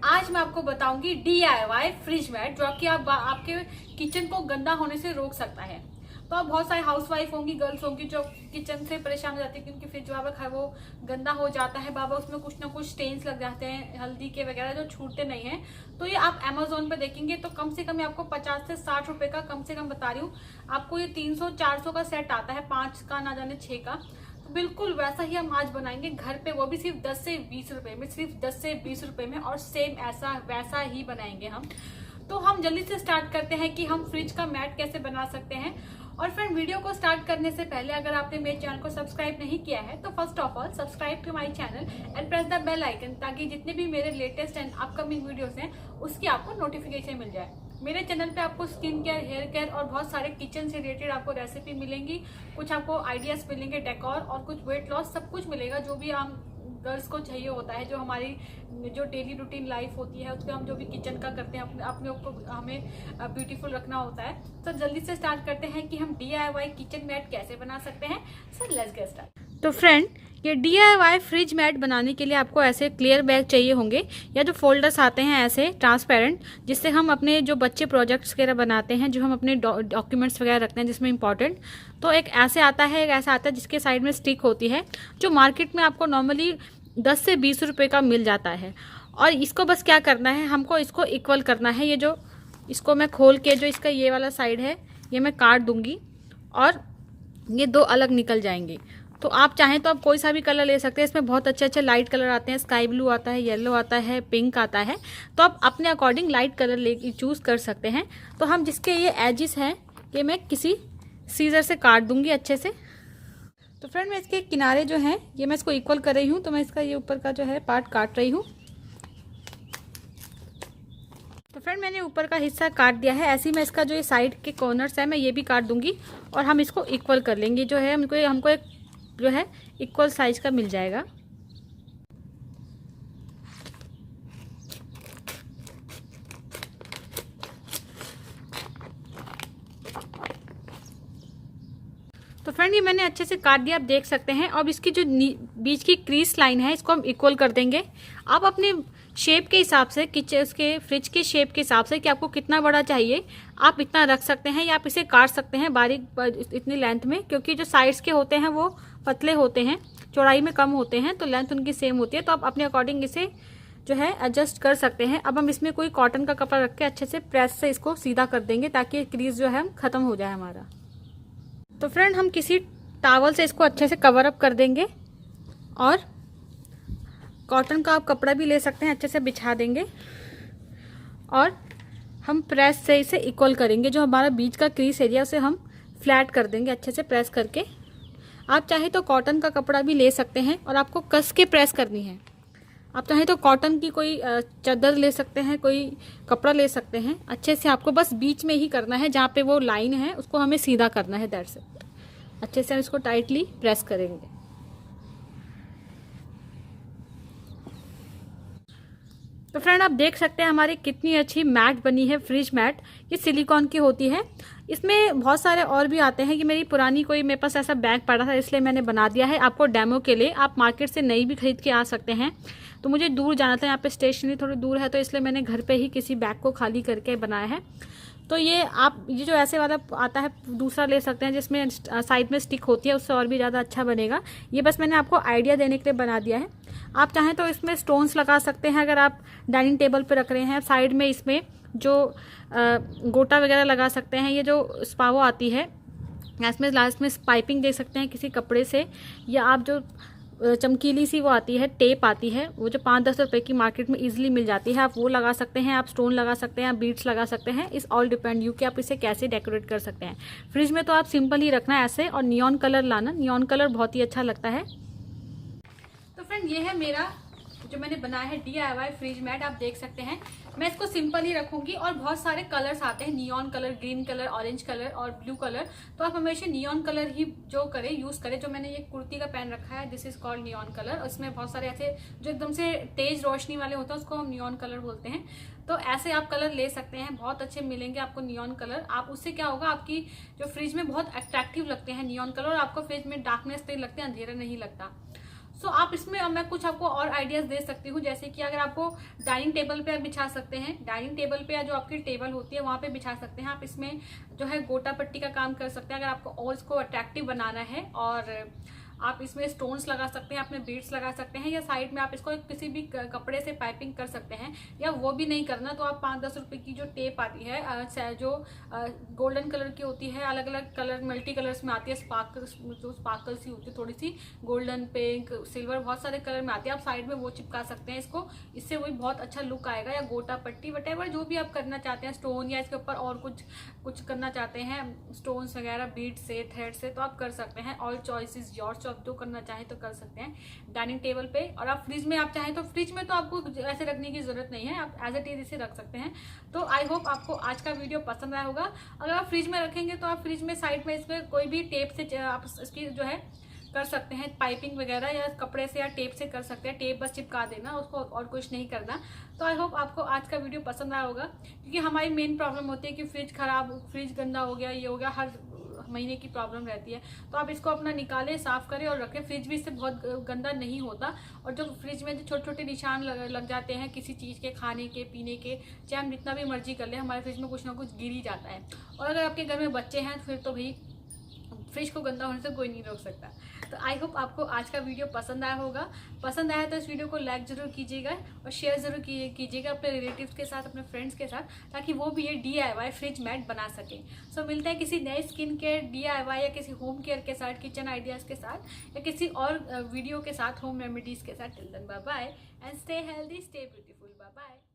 आज मैं आपको बताऊंगी DIY फ्रिज मैट जो कि आपके किचन को गंदा होने से रोक सकता है। तो आप बहुत सारे हाउसवाइफ होंगी, गर्ल्स होंगी जो किचन से परेशान हो जाती है क्योंकि फ्रिज बाबा वो गंदा हो जाता है, बाबा उसमें कुछ ना कुछ स्टेन्स लग जाते हैं हल्दी के वगैरह जो छूटते नहीं है। तो ये आप Amazon पे देखेंगे तो कम से कम आपको 50 से 60 रुपए का, कम से कम बता रही हूँ आपको, ये 300-400 का सेट आता है, 5 का ना जाने 6 का। बिल्कुल वैसा ही हम आज बनाएंगे घर पे, वो भी सिर्फ 10 से 20 रुपए में, सिर्फ 10 से 20 रुपए में, और सेम ऐसा वैसा ही बनाएंगे हम। तो हम जल्दी से स्टार्ट करते हैं कि हम फ्रिज का मैट कैसे बना सकते हैं। और फ्रेंड, वीडियो को स्टार्ट करने से पहले अगर आपने मेरे चैनल को सब्सक्राइब नहीं किया है तो first of all subscribe to my channel and press the bell icon, ताकि जितने भी मेरे लेटेस्ट एंड अपकमिंग वीडियोस हैं उसकी आपको नोटिफिकेशन मिल जाए। मेरे चैनल पे आपको स्किन केयर, हेयर केयर और बहुत सारे किचन से रिलेटेड आपको रेसिपी मिलेंगी, कुछ आपको आइडियाज मिलेंगे डेकोर, और कुछ वेट लॉस, सब कुछ मिलेगा जो भी हम गर्ल्स को चाहिए होता है, जो हमारी जो डेली रूटीन लाइफ होती है उसमें हम जो भी किचन का करते हैं अपने को हमें ब्यूटीफुल रखना होता है। तो जल्दी से स्टार्ट करते हैं कि हम DIY किचन मैट कैसे बना सकते हैं। So let's get start. तो फ्रेंड, ये DIY फ्रिज मैट बनाने के लिए आपको ऐसे क्लियर बैग चाहिए होंगे, या जो फोल्डर्स आते हैं ऐसे ट्रांसपेरेंट, जिससे हम अपने जो बच्चे प्रोजेक्ट्स वगैरह बनाते हैं, जो हम अपने डॉक्यूमेंट्स वगैरह रखते हैं जिसमें इंपॉर्टेंट, तो एक ऐसे आता है, एक ऐसा आता है जिसके साइड में स्टिक होती है, जो मार्केट में आपको नॉर्मली 10 से 20 रुपये का मिल जाता है। और इसको बस क्या करना है, हमको इसको इक्वल करना है। ये जो इसको मैं खोल के, जो इसका ये वाला साइड है ये मैं काट दूंगी और ये दो अलग निकल जाएंगे। तो आप चाहें तो आप कोई सा भी कलर ले सकते हैं, इसमें बहुत अच्छे अच्छे लाइट कलर आते हैं, स्काई ब्लू आता है, येलो आता है, पिंक आता है, तो आप अपने अकॉर्डिंग लाइट कलर ले चूज़ कर सकते हैं। तो हम जिसके ये एजिस हैं ये मैं किसी सीजर से काट दूंगी अच्छे से। तो फ्रेंड, मैं इसके किनारे जो हैं ये मैं इसको इक्वल कर रही हूँ, तो मैं इसका ये ऊपर का जो है पार्ट काट रही हूँ। तो फ्रेंड, मैंने ऊपर का हिस्सा काट दिया है। ऐसे ही मैं इसका जो ये साइड के कॉर्नर्स है मैं ये भी काट दूंगी, और हम इसको इक्वल कर लेंगे, जो है हमको एक जो है इक्वल साइज का मिल जाएगा। तो फ्रेंड, ये मैंने अच्छे से काट दिया, आप देख सकते हैं। अब इसकी जो बीच की क्रीज लाइन है इसको हम इक्वल कर देंगे। आप अपने शेप के हिसाब से, किचन उसके फ्रिज के शेप के हिसाब से कि आपको कितना बड़ा चाहिए आप इतना रख सकते हैं, या आप इसे काट सकते हैं बारीक इतनी लेंथ में, क्योंकि जो साइड्स के होते हैं वो पतले होते हैं, चौड़ाई में कम होते हैं, तो लेंथ उनकी सेम होती है। तो आप अपने अकॉर्डिंग इसे जो है एडजस्ट कर सकते हैं। अब हम इसमें कोई कॉटन का कपड़ा रख के अच्छे से प्रेस से इसको सीधा कर देंगे, ताकि क्रीज जो है खत्म हो जाए हमारा। तो फ्रेंड, हम किसी टॉवल से इसको अच्छे से कवर अप कर देंगे, और कॉटन का आप कपड़ा भी ले सकते हैं, अच्छे से बिछा देंगे, और हम प्रेस से इसे इक्वल करेंगे। जो हमारा बीच का क्रीज एरिया उसे हम फ्लैट कर देंगे अच्छे से प्रेस करके। आप चाहे तो कॉटन का कपड़ा भी ले सकते हैं, और आपको कस के प्रेस करनी है। आप चाहे तो कॉटन की कोई चादर ले सकते हैं, कोई कपड़ा ले सकते हैं। अच्छे से आपको बस बीच में ही करना है, जहाँ पे वो लाइन है उसको हमें सीधा करना है, दैट्स इट। अच्छे से हम इसको टाइटली प्रेस करेंगे। तो फ्रेंड, आप देख सकते हैं हमारी कितनी अच्छी मैट बनी है, फ्रिज मैट। ये सिलिकॉन की होती है। इसमें बहुत सारे और भी आते हैं। कि मेरी पुरानी कोई मेरे पास ऐसा बैग पड़ा था, इसलिए मैंने बना दिया है आपको डेमो के लिए। आप मार्केट से नई भी खरीद के आ सकते हैं। तो मुझे दूर जाना था, यहाँ पे स्टेशनरी थोड़ी दूर है, तो इसलिए मैंने घर पे ही किसी बैग को खाली करके बनाया है। तो ये आप ये जो ऐसे वाला आता है दूसरा ले सकते हैं, जिसमें साइड में स्टिक होती है, उससे और भी ज़्यादा अच्छा बनेगा। ये बस मैंने आपको आइडिया देने के लिए बना दिया है। आप चाहें तो इसमें स्टोन्स लगा सकते हैं, अगर आप डाइनिंग टेबल पर रख रहे हैं। साइड में इसमें जो गोटा वगैरह लगा सकते हैं। ये जो स्पावो आती है, इसमें लास्ट में पाइपिंग दे सकते हैं किसी कपड़े से, या आप जो चमकीली सी वो आती है, टेप आती है, वो जो 5-10 रुपए की मार्केट में इजीली मिल जाती है, आप वो लगा सकते हैं। आप स्टोन लगा सकते हैं, आप बीड्स लगा सकते हैं। इस ऑल डिपेंड यू कि आप इसे कैसे डेकोरेट कर सकते हैं। फ्रिज में तो आप सिंपल ही रखना ऐसे, और नियॉन कलर लाना, नियॉन कलर बहुत ही अच्छा लगता है। तो फ्रेंड, ये है मेरा जो मैंने बनाया है DIY फ्रिज मैट, आप देख सकते हैं। मैं इसको सिंपल ही रखूंगी, और बहुत सारे कलर्स आते हैं, neon colour, green colour, orange colour और ब्लू कलर। तो आप हमेशा नियॉन कलर ही जो करें, यूज करें। जो मैंने ये कुर्ती का पहन रखा है, this is called neon colour. इसमें बहुत सारे ऐसे जो एकदम से तेज रोशनी वाले होते हैं उसको हम नियॉन कलर बोलते हैं। तो ऐसे आप कलर ले सकते हैं, बहुत अच्छे मिलेंगे आपको नियॉन कलर। आप उससे क्या होगा, आपकी जो फ्रिज में बहुत अट्रैक्टिव लगते हैं नियॉन कलर, और आपको फ्रिज में डार्कनेस नहीं लगती, अंधेरा नहीं लगता। सो आप इसमें मैं कुछ आपको और आइडियाज दे सकती हूँ, जैसे कि अगर आपको डाइनिंग टेबल पे बिछा सकते हैं, डाइनिंग टेबल पे या जो आपकी टेबल होती है वहाँ पे बिछा सकते हैं आप। इसमें जो है गोटा पट्टी का काम कर सकते हैं अगर आपको और इसको अट्रैक्टिव बनाना है। और आप इसमें स्टोन्स लगा सकते हैं, अपने बीड्स लगा सकते हैं, या साइड में आप इसको किसी भी कपड़े से पाइपिंग कर सकते हैं। या वो भी नहीं करना तो आप 5-10 रुपए की जो टेप आती है जो गोल्डन कलर की होती है, अलग अलग कलर मल्टी कलर्स में आती है, स्पार्कल्स जो स्पार्कल सी होती है थोड़ी सी, गोल्डन, पिंक, सिल्वर, बहुत सारे कलर में आती है, आप साइड में वो चिपका सकते हैं इसको। इससे वही बहुत अच्छा लुक आएगा। या गोटा पट्टी वटेवर जो भी आप करना चाहते हैं, स्टोन या इसके ऊपर और कुछ करना चाहते हैं, स्टोन्स वगैरह बीड से, थ्रेड से, तो आप कर सकते हैं। ऑल चॉइस इज योर्स, आप जो करना चाहें तो कर सकते हैं डाइनिंग टेबल पे। और आप फ्रिज में आप चाहें तो, फ्रिज में तो आपको ऐसे रखने की जरूरत नहीं है, आप एज इट इज इसे रख सकते हैं। तो आई होप आपको आज का वीडियो पसंद आया होगा। अगर आप फ्रिज में रखेंगे तो आप फ्रिज में साइड में इसमें कोई भी टेप से आप इसकी जो है कर सकते हैं पाइपिंग वगैरह, या कपड़े से या टेप से कर सकते हैं। टेप बस चिपका देना उसको और कुछ नहीं करना। तो आई होप आपको आज का वीडियो पसंद आया होगा, क्योंकि हमारी मेन प्रॉब्लम होती है कि फ्रिज खराब, फ्रिज गंदा हो गया, ये हो गया, हर महीने की प्रॉब्लम रहती है। तो आप इसको अपना निकालें, साफ करें और रखें। फ्रिज भी इससे बहुत गंदा नहीं होता। और जो फ्रिज में जो छोटे छोटे निशान लग जाते हैं किसी चीज़ के, खाने के, पीने के, चाहे हम जितना भी मर्जी कर लें, हमारे फ्रिज में कुछ ना कुछ गिर ही जाता है। और अगर आपके घर में बच्चे हैं फिर तो भाई फ्रिज को गंदा होने से कोई नहीं रोक सकता। तो आई होप आपको आज का वीडियो पसंद आया होगा। पसंद आया तो इस वीडियो को लाइक जरूर कीजिएगा और शेयर जरूर कीजिएगा अपने रिलेटिव्स के साथ, अपने फ्रेंड्स के साथ, ताकि वो भी ये DIY फ्रिज मैट बना सकें। सो मिलते हैं किसी नए स्किन केयर, DIY या किसी होम केयर के साथ, किचन आइडियाज़ के साथ, या किसी और वीडियो के साथ, होम रेमेडीज़ के साथ। Till then bye bye and stay healthy, stay beautiful. Bye bye.